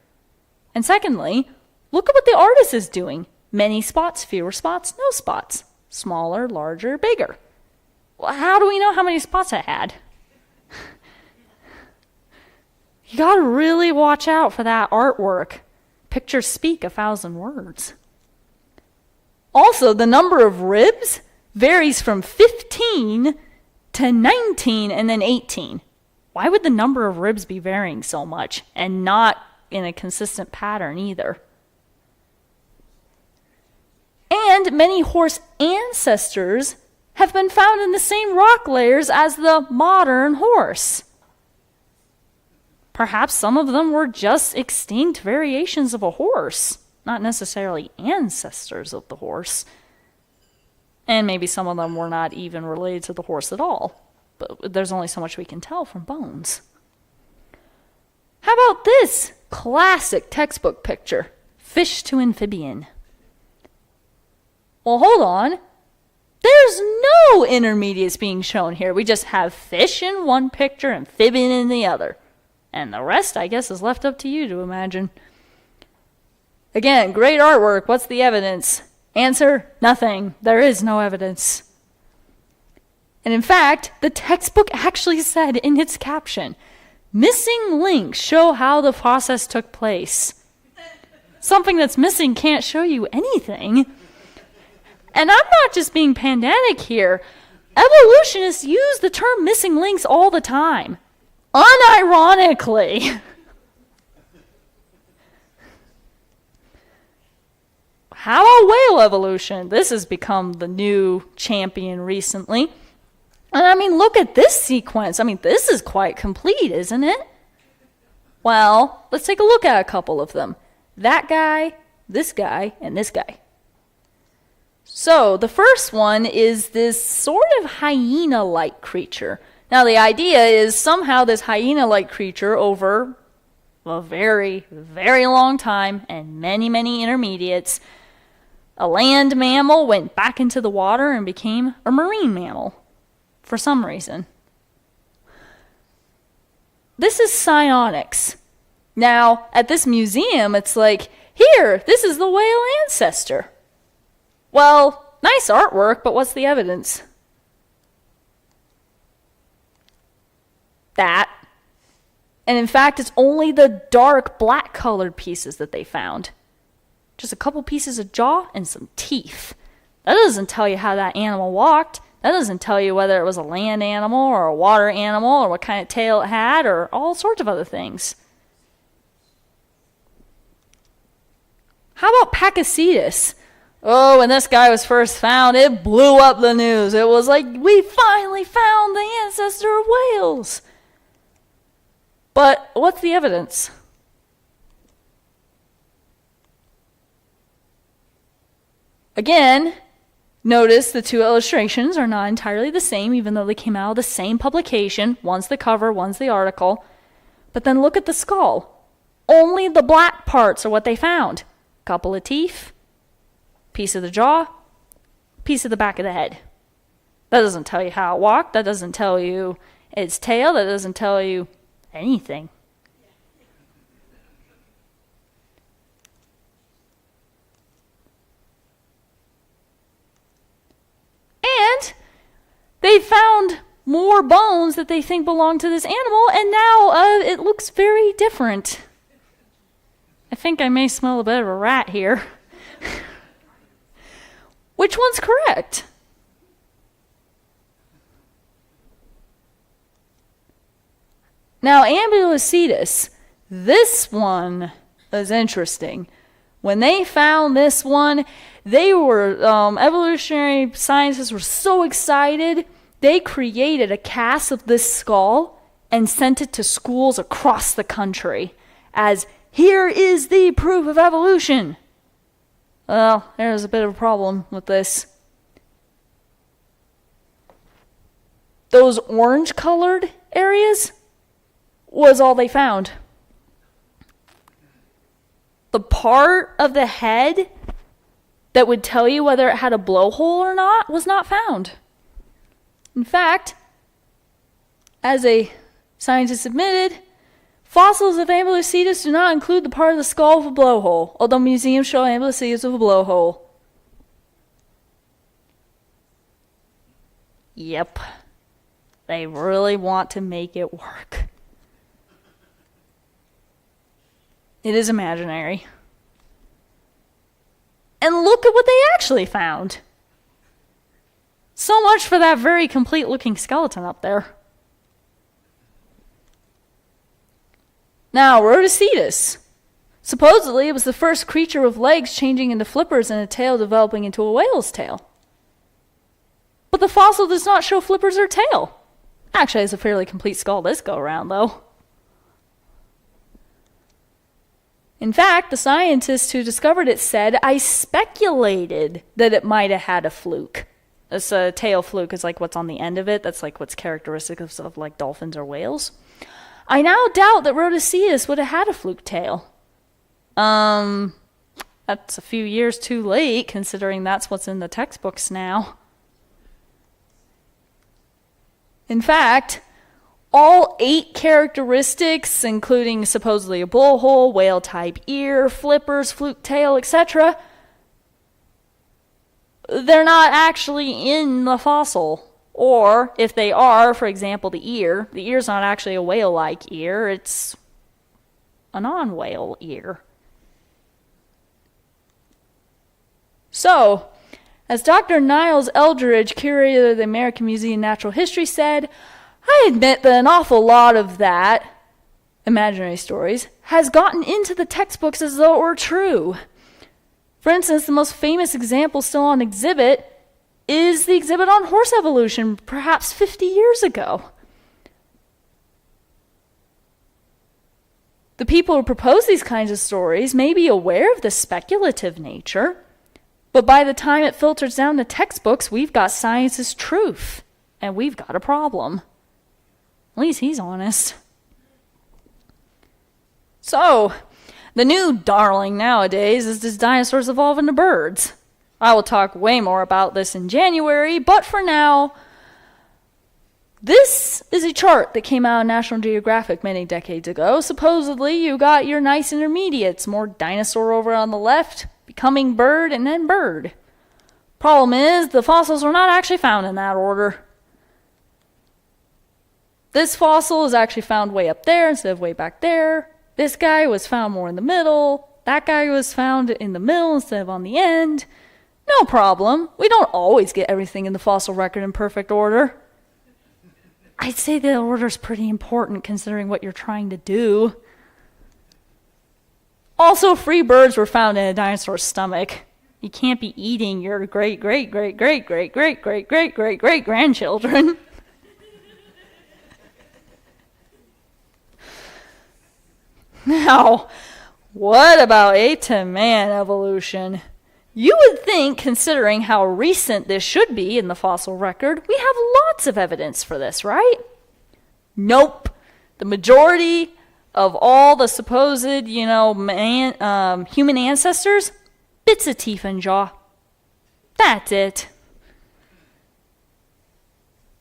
And secondly, look at what the artist is doing. Many spots, fewer spots, no spots. Smaller, larger, bigger. Well, how do we know how many spots it had? You gotta really watch out for that artwork. Pictures speak 1,000 words. Also, the number of ribs varies from 15 to 19 and then 18. Why would the number of ribs be varying so much and not in a consistent pattern either? And many horse ancestors have been found in the same rock layers as the modern horse. Perhaps some of them were just extinct variations of a horse. not necessarily ancestors of the horse. And maybe some of them were not even related to the horse at all. But there's only so much we can tell from bones. How about this classic textbook picture? Fish to amphibian. Well, hold on. There's no intermediates being shown here. We just have fish in one picture, amphibian in the other. And the rest, I guess, is left up to you to imagine. Again, great artwork. What's the evidence? Answer, nothing. There is no evidence. And in fact, the textbook actually said in its caption, missing links show how the process took place. Something that's missing can't show you anything. And I'm not just being pedantic here. Evolutionists use the term missing links all the time. Unironically. How about whale evolution? This has become the new champion recently. And I mean, look at this sequence. I mean, this is quite complete, isn't it? Well, let's take a look at a couple of them. That guy, and this guy. So, the first one is this sort of hyena-like creature. Now, the idea is somehow this hyena-like creature over a very, very long time and many, many intermediates, a land mammal went back into the water and became a marine mammal for some reason. This is psionics. Now, at this museum, it's like, here, this is the whale ancestor. Well, nice artwork, but what's the evidence? That. And in fact, it's only the dark black colored pieces that they found. Just a couple pieces of jaw and some teeth. That doesn't tell you how that animal walked. That doesn't tell you whether it was a land animal or a water animal or what kind of tail it had or all sorts of other things. How about Pakicetus? Oh, when this guy was first found, it blew up the news. It was like, we finally found the ancestor of whales. But what's the evidence? Again, notice the two illustrations are not entirely the same, even though they came out of the same publication. One's the cover, one's the article. But then look at the skull. Only the black parts are what they found. Couple of teeth, piece of the jaw, piece of the back of the head. That doesn't tell you how it walked. That doesn't tell you its tail. That doesn't tell you anything. And they found more bones that they think belong to this animal, and now it looks very different. I think I may smell a bit of a rat here. Which one's correct? Now, Ambulocetus, this one is interesting. When they found this one, they were, evolutionary scientists were so excited, they created a cast of this skull and sent it to schools across the country as, here is the proof of evolution. Well, there's a bit of a problem with this. Those orange-colored areas was all they found. The part of the head that would tell you whether it had a blowhole or not was not found. In fact, as a scientist admitted, fossils of Ambulocetus do not include the part of the skull with a blowhole, although museums show Ambulocetus with a blowhole. Yep. They really want to make it work. It is imaginary. And look at what they actually found. So much for that very complete looking skeleton up there. Now, Rhodocetus. Supposedly, it was the first creature with legs changing into flippers and a tail developing into a whale's tail. But the fossil does not show flippers or tail. Actually, it's a fairly complete skull this go around, though. In fact, the scientist who discovered it said, "I speculated that it might have had a fluke." This tail fluke is like what's on the end of it. That's like what's characteristic of like dolphins or whales. "I now doubt that Rhodoceus would have had a fluke tail." That's a few years too late, considering that's what's in the textbooks now. In fact, all 8 characteristics, including supposedly a blowhole, whale-type ear, flippers, fluke tail, etc., they're not actually in the fossil. Or, if they are, for example, the ear's not actually a whale-like ear, it's a non-whale ear. So, as Dr. Niles Eldridge, curator of the American Museum of Natural History, said, "I admit that an awful lot of that, imaginary stories, has gotten into the textbooks as though it were true. For instance, the most famous example still on exhibit is the exhibit on horse evolution, perhaps 50 years ago. The people who propose these kinds of stories may be aware of the speculative nature, but by the time it filters down the textbooks, we've got science's truth, and we've got a problem." At least he's honest. So, the new darling nowadays is does dinosaurs evolve into birds? I will talk way more about this in January, but for now, this is a chart that came out of National Geographic many decades ago. Supposedly, you got your nice intermediates, more dinosaur over on the left, becoming bird, and then bird. Problem is, the fossils were not actually found in that order. This fossil is actually found way up there instead of way back there. This guy was found more in the middle. That guy was found in the middle instead of on the end. No problem. We don't always get everything in the fossil record in perfect order. I'd say the order's pretty important considering what you're trying to do. Also, free birds were found in a dinosaur's stomach. You can't be eating your great-great-great-great-great-great-great-great-great-grandchildren. Now, what about ape-to-man evolution? You would think, considering how recent this should be in the fossil record, we have lots of evidence for this, right? Nope. The majority of all the supposed, human ancestors, bits of teeth and jaw. That's it.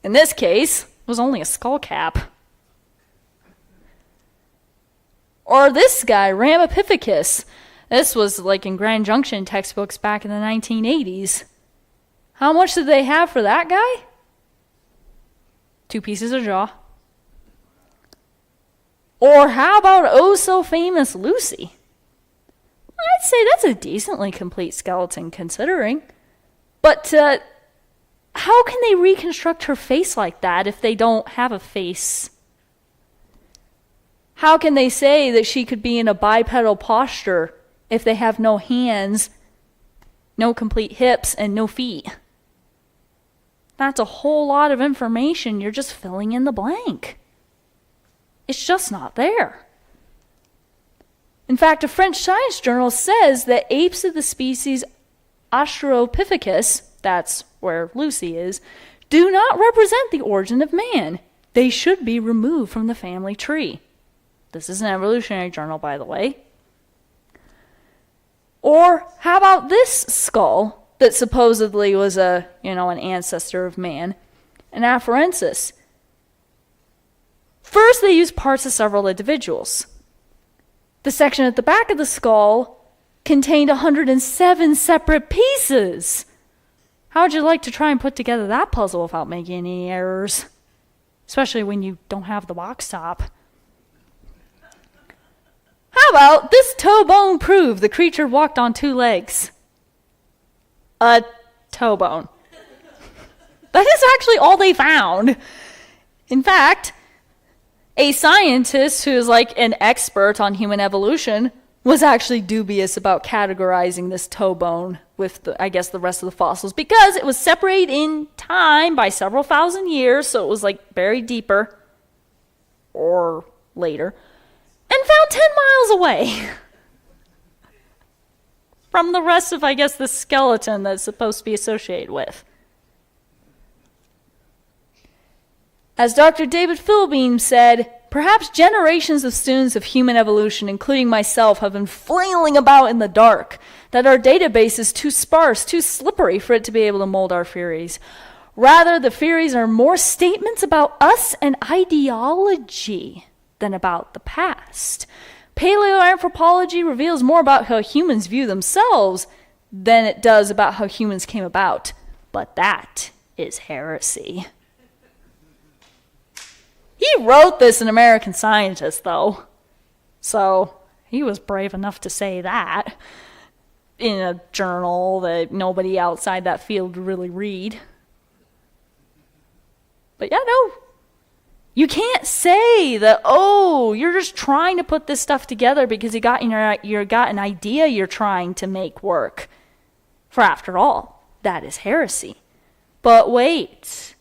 In this case, it was only a skull cap. Or this guy, Ramapithecus. This was like in Grand Junction textbooks back in the 1980s. How much did they have for that guy? 2 pieces of jaw. Or how about oh so famous Lucy? I'd say that's a decently complete skeleton considering. But how can they reconstruct her face like that if they don't have a face? How can they say that she could be in a bipedal posture if they have no hands, no complete hips, and no feet? That's a whole lot of information. You're just filling in the blank. It's just not there. In fact, a French science journal says that apes of the species Australopithecus, that's where Lucy is, do not represent the origin of man. They should be removed from the family tree. This is an evolutionary journal, by the way. Or how about this skull that supposedly was an ancestor of man, an afarensis? First, they used parts of several individuals. The section at the back of the skull contained 107 separate pieces. How would you like to try and put together that puzzle without making any errors? Especially when you don't have the box top. How about this toe bone proved the creature walked on 2 legs? A toe bone. That is actually all they found. In fact, a scientist who is like an expert on human evolution was actually dubious about categorizing this toe bone with, the rest of the fossils because it was separated in time by several thousand years, so it was like buried deeper or later, and found 10 miles away. from the rest of, I guess, the skeleton that's supposed to be associated with. As Dr. David Philbein said, perhaps generations of students of human evolution, including myself, have been flailing about in the dark, that our database is too sparse, too slippery for it to be able to mold our theories. Rather, the theories are more statements about us and ideology than about the past. Paleoanthropology reveals more about how humans view themselves than it does about how humans came about. But that is heresy. He wrote this in American Scientist, though. So he was brave enough to say that in a journal that nobody outside that field would really read. But yeah, no. You can't say that, oh, you're just trying to put this stuff together because you got an idea you're trying to make work. For after all, that is heresy. But wait,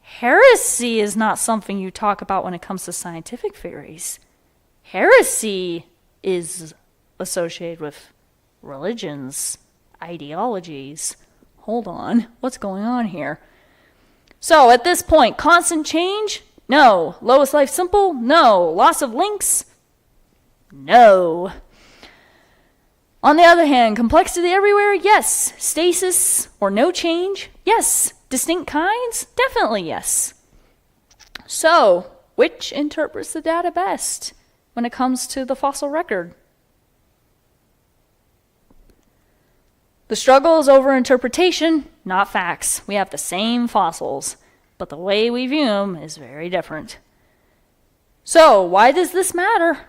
heresy is not something you talk about when it comes to scientific theories. Heresy is associated with religions, ideologies. Hold on, what's going on here? So at this point, constant change? No. Lowest life simple? No. Loss of links? No. On the other hand, complexity everywhere? Yes. Stasis or no change? Yes. Distinct kinds? Definitely yes. So, which interprets the data best when it comes to the fossil record? The struggle is over interpretation, not facts. We have the same fossils, but the way we view them is very different. So, why does this matter?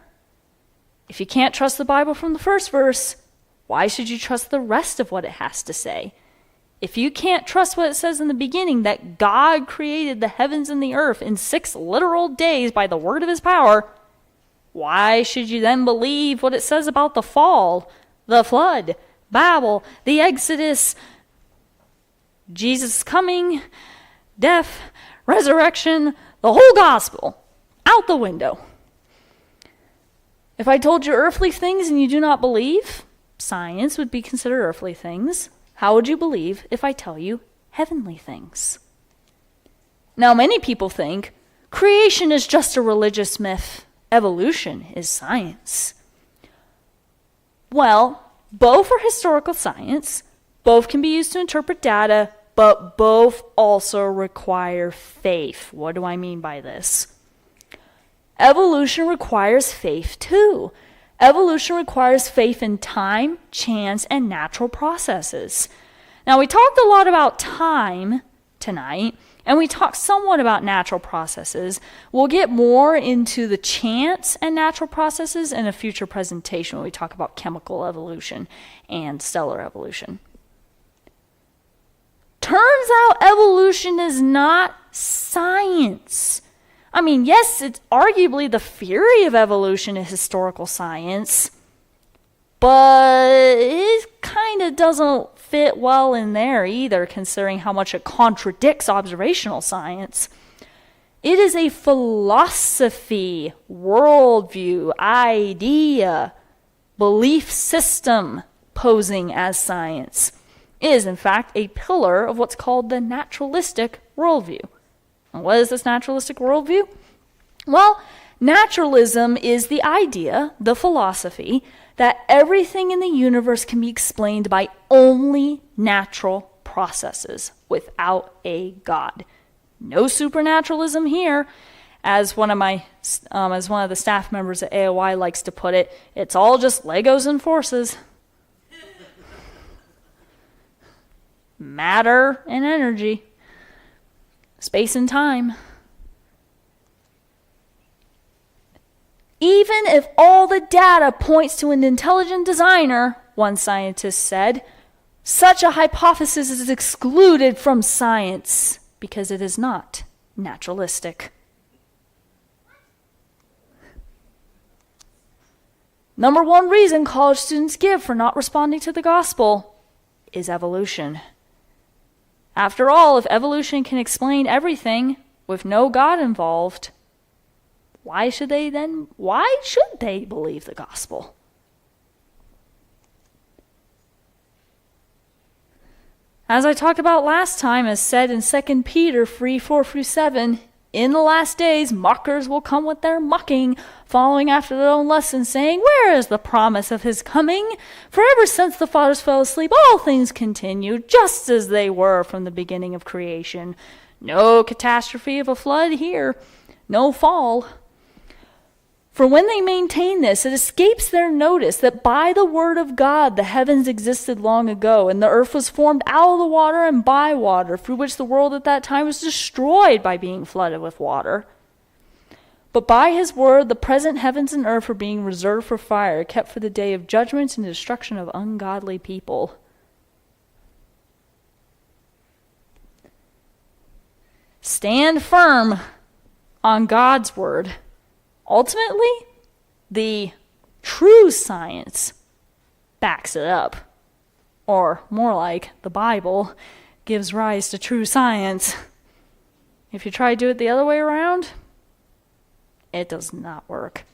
If you can't trust the Bible from the first verse, why should you trust the rest of what it has to say? If you can't trust what it says in the beginning, that God created the heavens and the earth in 6 literal days by the word of his power, why should you then believe what it says about the fall, the flood, Babel, the Exodus, Jesus coming, death, resurrection, the whole gospel, out the window? If I told you earthly things and you do not believe, science would be considered earthly things. How would you believe if I tell you heavenly things? Now, many people think creation is just a religious myth. Evolution is science. Well, both are historical science. Both can be used to interpret data, but both also require faith. What do I mean by this? Evolution requires faith too. Evolution requires faith in time, chance, and natural processes. Now, we talked a lot about time tonight, and we talked somewhat about natural processes. We'll get more into the chance and natural processes in a future presentation when we talk about chemical evolution and stellar evolution. Turns out evolution is not science. I mean, yes, it's arguably the theory of evolution is historical science, but it kind of doesn't fit well in there either, considering how much it contradicts observational science. It is a philosophy, worldview, idea, belief system posing as science. It is, in fact, a pillar of what's called the naturalistic worldview. And what is this naturalistic worldview? Well, naturalism is the idea, the philosophy, that everything in the universe can be explained by only natural processes without a God. No supernaturalism here. As one of the staff members at AOI likes to put it, it's all just Legos and forces. Matter and energy. Space and time. Even if all the data points to an intelligent designer, one scientist said, such a hypothesis is excluded from science because it is not naturalistic. Number one reason college students give for not responding to the gospel is evolution. After all, if evolution can explain everything with no God involved, why should they believe the gospel? As I talked about last time, as said in 2 Peter 3:4-7, in the last days, mockers will come with their mocking, following after their own lusts, saying, where is the promise of his coming? For ever since the fathers fell asleep, all things continue just as they were from the beginning of creation. No catastrophe of a flood here, no fall. For when they maintain this, it escapes their notice that by the word of God the heavens existed long ago, and the earth was formed out of the water and by water, through which the world at that time was destroyed by being flooded with water. But by his word the present heavens and earth are being reserved for fire, kept for the day of judgment and destruction of ungodly people. Stand firm on God's word. Ultimately, the true science backs it up. Or more like, the Bible gives rise to true science. If you try to do it the other way around, it does not work.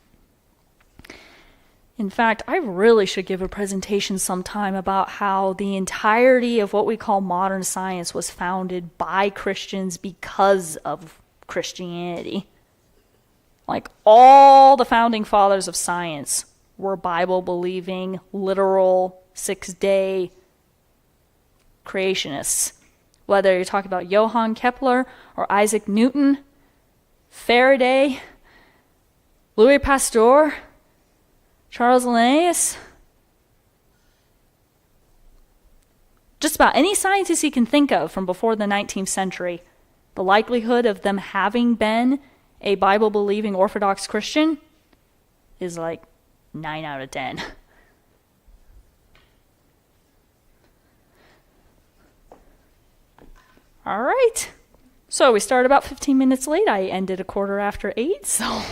In fact, I really should give a presentation sometime about how the entirety of what we call modern science was founded by Christians because of Christianity. Like, all the founding fathers of science were Bible-believing, literal, six-day creationists. Whether you're talking about Johann Kepler or Isaac Newton, Faraday, Louis Pasteur, Charles Linnaeus, just about any scientist you can think of from before the 19th century, the likelihood of them having been a Bible-believing Orthodox Christian is like 9 out of 10. All right. So we started about 15 minutes late. I ended 8:15, so